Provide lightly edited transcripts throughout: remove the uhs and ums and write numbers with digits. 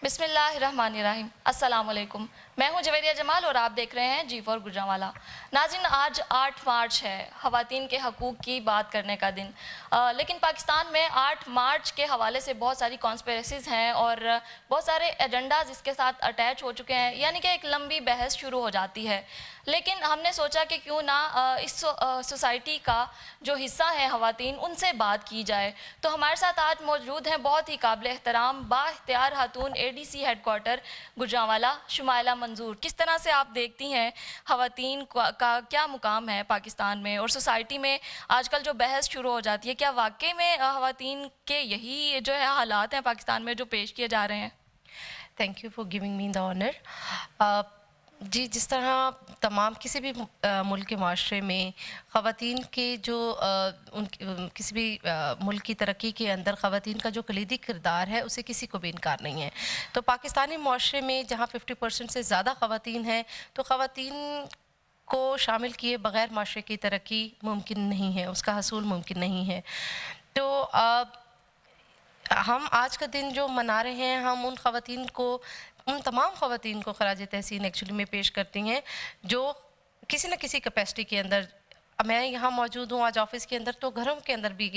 बिस्मिल्लाहिर्रहमानिर्रहीम। अस्सलाम वालेकुम। मैं हूं जवेरिया जमाल और आप देख रहे हैं G4 गुजरांवाला। नाज़रीन, आज 8 मार्च है, ख़वातीन के हकूक़ की बात करने का दिन। लेकिन पाकिस्तान में 8 मार्च के हवाले से बहुत सारी कॉन्स्पिरेसीज़ हैं और बहुत सारे एजेंडाज़ इसके साथ अटैच हो चुके हैं, यानी कि एक लंबी बहस शुरू हो जाती है। लेकिन हमने सोचा कि क्यों ना इस सोसाइटी का जो हिस्सा है ख़वातीन, उनसे बात की जाए। तो हमारे साथ आज मौजूद हैं बहुत ही काबिल एहतराम बाइख्तियार खातून ADC हेडक्वार्टर गुजरांवाला शुमाइला मंजूर। किस तरह से आप देखती हैं ख़वातीन का क्या मुकाम है पाकिस्तान में और सोसाइटी में आजकल जो बहस शुरू हो जाती है, क्या वाकई में ख़वातीन के यही जो है हालात हैं पाकिस्तान में जो पेश किए जा रहे हैं? Thank you for giving me the honour. जी, जिस तरह तमाम किसी भी मुल्क के माशरे में ख़वातीन के जो किसी भी मुल्क की तरक्की के अंदर ख़वातीन का जो कलीदी किरदार है उसे किसी को भी इनकार नहीं है। तो पाकिस्तानी माशरे में जहाँ 50% से ज़्यादा ख़वातीन हैं, तो ख़वातीन को शामिल किए बग़ैर माशरे की तरक्की मुमकिन नहीं है, उसका हसूल मुमकिन नहीं है। तो हम आज का दिन जो मना रहे हैं, हम उन ख़वातीन को, उन तमाम ख़वातीन को ख़राज तहसीन एक्चुअली में पेश करती हैं जो किसी न किसी कैपेसिटी के अंदर, मैं यहाँ मौजूद हूँ आज ऑफ़िस के अंदर, तो घरों के अंदर भी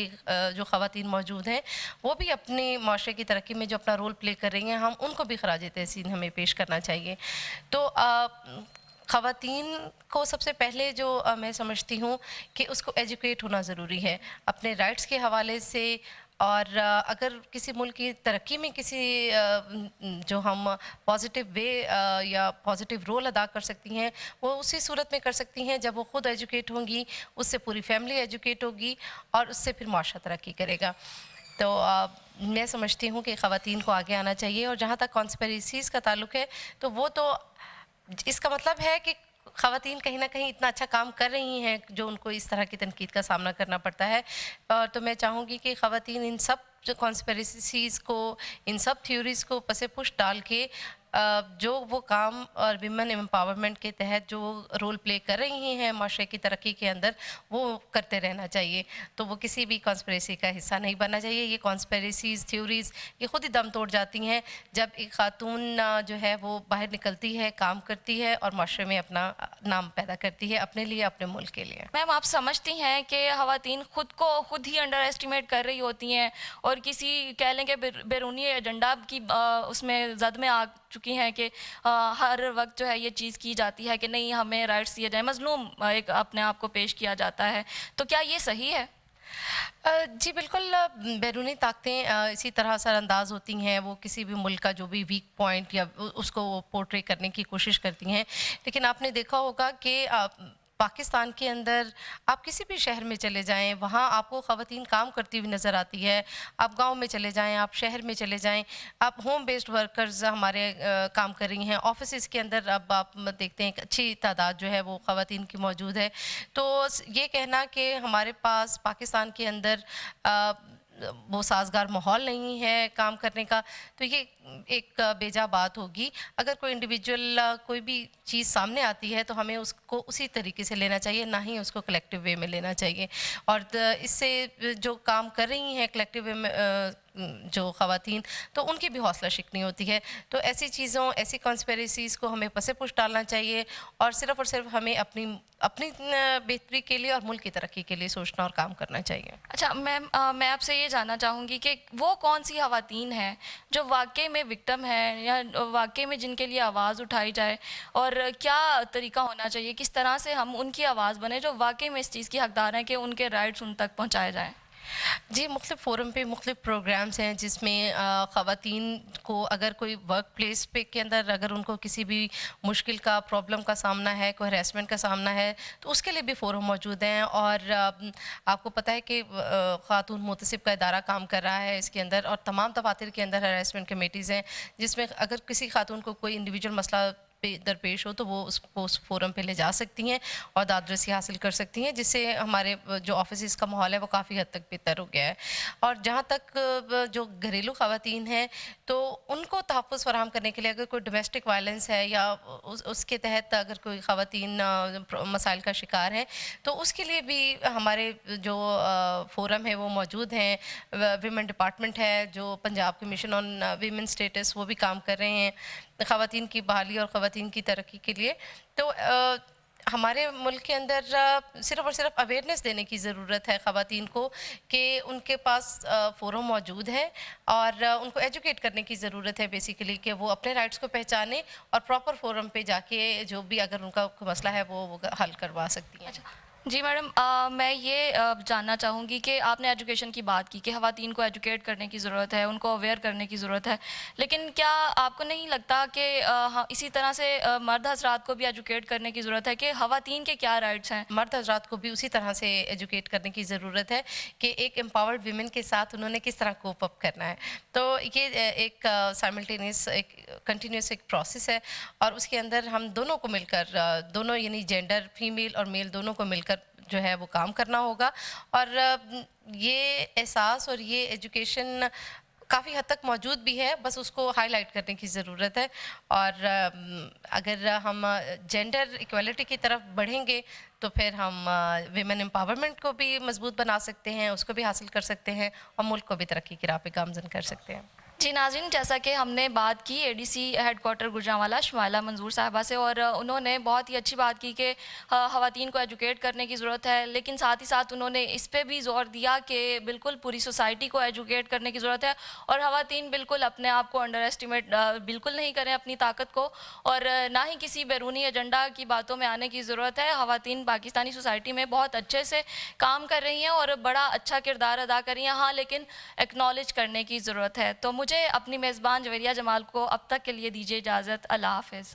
जो ख़वातीन मौजूद हैं वो भी अपने माशरे की तरक्की में जो अपना रोल प्ले कर रही हैं, हम उनको भी ख़राज तहसीन हमें पेश करना चाहिए। तो ख़वातीन को सबसे पहले जो मैं समझती हूँ कि उसको एजुकेट होना ज़रूरी है अपने राइट्स के हवाले से। और अगर किसी मुल्क की तरक्की में किसी जो हम पॉजिटिव वे या पॉजिटिव रोल अदा कर सकती हैं, वो उसी सूरत में कर सकती हैं जब वो ख़ुद एजुकेट होंगी, उससे पूरी फैमिली एजुकेट होगी और उससे फिर माशरा तरक्की करेगा। तो मैं समझती हूँ कि ख़वातीन को आगे आना चाहिए। और जहाँ तक कॉन्स्पिरेसीज़ का ताल्लुक़ है, तो वो तो इसका मतलब है कि ख़वातीन कहीं न कहीं इतना अच्छा काम कर रही हैं जो उनको इस तरह की तनकीद का सामना करना पड़ता है। तो मैं चाहूँगी कि ख़वातीन इन सब जो कॉन्स्पिरेसीज़ को, इन सब थ्योरीज़ को पसे पुश डाल के जो वो काम और विमेन एम्पावरमेंट के तहत जो रोल प्ले कर रही हैं माशरे की तरक्की के अंदर, वो करते रहना चाहिए। तो वो किसी भी कॉन्स्पिरेसी का हिस्सा नहीं बनना चाहिए। ये कॉन्स्पिरेसीज़, थ्योरीज़ ये ख़ुद ही दम तोड़ जाती हैं जब एक ख़ातून जो है वो बाहर निकलती है, काम करती है और माशरे में अपना नाम पैदा करती है, अपने लिए, अपने मुल्क के लिए। मैम, आप समझती हैं कि ख़वातीन ख़ुद को ख़ुद ही अंडर एस्टिमेट कर रही होती हैं और किसी कह लें कि बैरूनी एजेंडा की उसमें ज़द में आ चुकी हैं कि हर वक्त जो है ये चीज़ की जाती है कि नहीं, हमें राइट्स दिए जाए, मज़लूम एक अपने आप को पेश किया जाता है, तो क्या ये सही है? जी बिल्कुल। बैरूनी ताकतें इसी तरह असरअंदाज़ होती हैं, वो किसी भी मुल्क का जो भी वीक पॉइंट या उसको पोर्ट्रे करने की कोशिश करती हैं। लेकिन आपने देखा होगा कि पाकिस्तान के अंदर आप किसी भी शहर में चले जाएँ, वहाँ आपको ख़वातीन काम करती हुई नज़र आती है। आप गाँव में चले जाएँ, आप शहर में चले जाएँ, आप होम बेस्ड वर्कर्स हमारे काम कर रही हैं। ऑफ़िसेज़ के अंदर अब आप देखते हैं एक अच्छी तादाद जो है वो ख़वातीन की मौजूद है। तो ये कहना कि हमारे पास पाकिस्तान के अंदर वो साज़गार माहौल नहीं है काम करने का, तो ये एक बेजा बात होगी। अगर कोई इंडिविजुअल कोई भी चीज़ सामने आती है तो हमें उसको उसी तरीके से लेना चाहिए, ना ही उसको कलेक्टिव वे में लेना चाहिए। और इससे जो काम कर रही हैं कलेक्टिव वे में जो ख़वातीन, तो उनकी भी हौसला शिकनी होती है। तो ऐसी चीज़ों, ऐसी कॉन्स्पिरेसीज़ को हमें पसे पुश डालना चाहिए और सिर्फ़ हमें अपनी अपनी बेहतरी के लिए और मुल्क की तरक्की के लिए सोचना और काम करना चाहिए। अच्छा मैम, मैं आपसे ये जानना चाहूँगी कि वो कौन सी ख़वातीन हैं जो वाकई में विक्टिम हैं या वाकई में जिनके लिए आवाज़ उठाई जाए, और क्या तरीका होना चाहिए, किस तरह से हम उनकी आवाज़ बने जो वाकई में इस चीज़ की हकदार हैं कि उनके राइट्स उन तक पहुँचाए जाएँ? जी, मुख्तलिफ़ फ़ोरम पे मुख्तलिफ़ प्रोग्राम्स हैं जिसमें ख़वातीन को अगर कोई वर्क प्लेस पे के अंदर अगर उनको किसी भी मुश्किल का, प्रॉब्लम का सामना है, कोई हैरेसमेंट का सामना है, तो उसके लिए भी फ़ोरम मौजूद हैं। और आपको पता है कि ख़ातून मुहतसिब का इदारा काम कर रहा है इसके अंदर, और तमाम दफ़ातर के अंदर हैरेसमेंट कमेटीज़ हैं जिसमें अगर किसी ख़ातून को कोई इंडिविजुअल मसला درپیش ہو تو وہ اس فورم پہ لے جا سکتی ہیں اور داد رسی حاصل کر سکتی ہیں، جس سے ہمارے جو آفیسز کا ماحول ہے وہ کافی حد تک بہتر ہو گیا ہے۔ اور جہاں تک جو گھریلو خواتین ہیں تو ان کو تحفظ فراہم کرنے کے لیے اگر کوئی ڈومیسٹک وائلنس ہے یا اس کے تحت اگر کوئی خواتین مسائل کا شکار ہیں تو اس کے لیے بھی ہمارے جو فورم ہے وہ موجود ہیں۔ ویمن ڈپارٹمنٹ ہے جو Punjab commission on women status, وہ بھی کام کر رہے ہیں خواتین کی بحالی اور خواتین کی ترقی کے لیے۔ تو ہمارے ملک کے اندر صرف اور صرف اویئرنیس دینے کی ضرورت ہے خواتین کو کہ ان کے پاس فورم موجود ہے، اور ان کو ایجوکیٹ کرنے کی ضرورت ہے بیسیکلی کہ وہ اپنے رائٹس کو پہچانیں اور پراپر فورم پہ جا کے جو بھی اگر ان کا کوئی مسئلہ ہے وہ حل کروا سکتی ہیں۔ جی میڈم، میں یہ جاننا چاہوں گی کہ آپ نے ایجوکیشن کی بات کی کہ خواتین کو ایجوکیٹ کرنے کی ضرورت ہے، ان کو اویئر کرنے کی ضرورت ہے، لیکن کیا آپ کو نہیں لگتا کہ اسی طرح سے مرد حضرات کو بھی ایجوکیٹ کرنے کی ضرورت ہے کہ خواتین کے کیا رائٹس ہیں؟ مرد حضرات کو بھی اسی طرح سے ایجوکیٹ کرنے کی ضرورت ہے کہ ایک امپاورڈ ویمن کے ساتھ انہوں نے کس طرح کوپ اپ کرنا ہے۔ تو یہ ایک سائملٹینیس ایک کنٹینیوس ایک پروسیس ہے، اور اس کے اندر ہم دونوں کو مل کر، دونوں یعنی جینڈر فیمیل اور میل دونوں کو مل کر جو ہے وہ کام کرنا ہوگا۔ اور یہ احساس اور یہ ایجوکیشن کافی حد تک موجود بھی ہے، بس اس کو ہائی لائٹ کرنے کی ضرورت ہے۔ اور اگر ہم جینڈر ایکویلٹی کی طرف بڑھیں گے تو پھر ہم ویمن امپاورمنٹ کو بھی مضبوط بنا سکتے ہیں، اس کو بھی حاصل کر سکتے ہیں، اور ملک کو بھی ترقی کی راہ پہ گامزن کر سکتے ہیں۔ جی ناظرین، جیسا کہ ہم نے بات کی A D C headquarter Gujranwala Shumaila Manzoor صاحبہ سے، اور انہوں نے بہت ہی اچھی بات کی کہ خواتین کو ایجوکیٹ کرنے کی ضرورت ہے، لیکن ساتھ ہی ساتھ انہوں نے اس پہ بھی زور دیا کہ بالکل پوری سوسائٹی کو ایجوکیٹ کرنے کی ضرورت ہے، اور خواتین بالکل اپنے آپ کو انڈر ایسٹیمیٹ بالکل نہیں کریں اپنی طاقت کو، اور نہ ہی کسی بیرونی ایجنڈا کی باتوں میں آنے کی ضرورت ہے۔ خواتین پاکستانی سوسائٹی میں بہت اچھے سے کام کر رہی ہیں اور بڑا اچھا کردار ادا کر رہی ہیں، ہاں لیکن ایکنالج کرنے کی ضرورت ہے۔ تو مجھے اپنی میزبان جویریہ جمال کو اب تک کے لیے دیجیے اجازت۔ اللہ حافظ۔